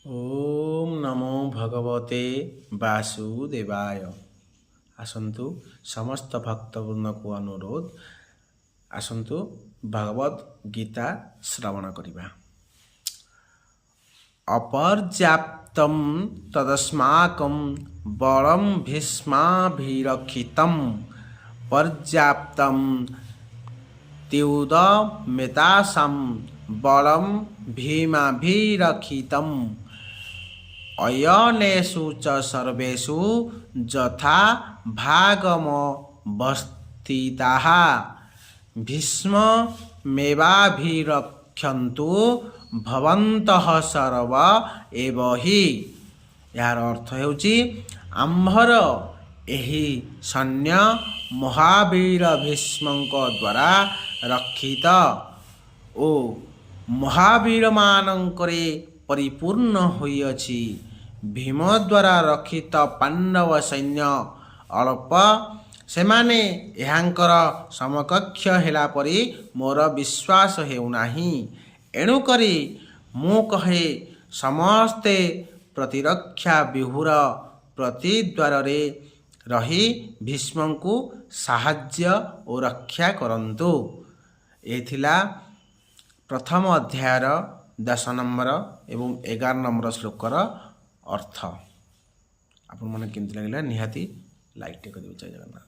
ओम नमो भगवते वासुदेवाय। आसन्तु समस्त भक्तवृंद को अनुरोध आसन्तु भगवत गीता श्रवण करिबा। अपर्याप्तं तदस्माकं बलं भीष्माभिरक्षितं पर्याप्तं त्युदमेतासां बलं भीमाभिरक्षितम् अयनेषु च सर्वेषु यथा भागमवस्थिताः भीष्ममेवाभिरक्षन्तु भवन्तः सर्व एव हि। यार अर्थ हेउची आम्भर एही सैन्य महावीर भीष्मଙ୍କ द्वारा रक्षित ओ महावीर मानंकरे परिपूर्ण होइअछि। भीम द्वारा रक्षित पांडव सैन्य अल्प सेमाने एहांकर समकक्ष हेला परि मोर विश्वास हेउनाही। एणु करी मु कहे समस्ते प्रतिरक्षा विहुर प्रतिद्वार रे रही भीष्मंकु साहाଯ୍ୟ ओ रक्षा करंतु। एथिला प्रथम अध्यायर 10 नंबर एवं 11 नंबर श्लोकर अर्थ। आपण मन केमति लागला निहाती लाइक टे कर दियो। जय जगन्नाथ।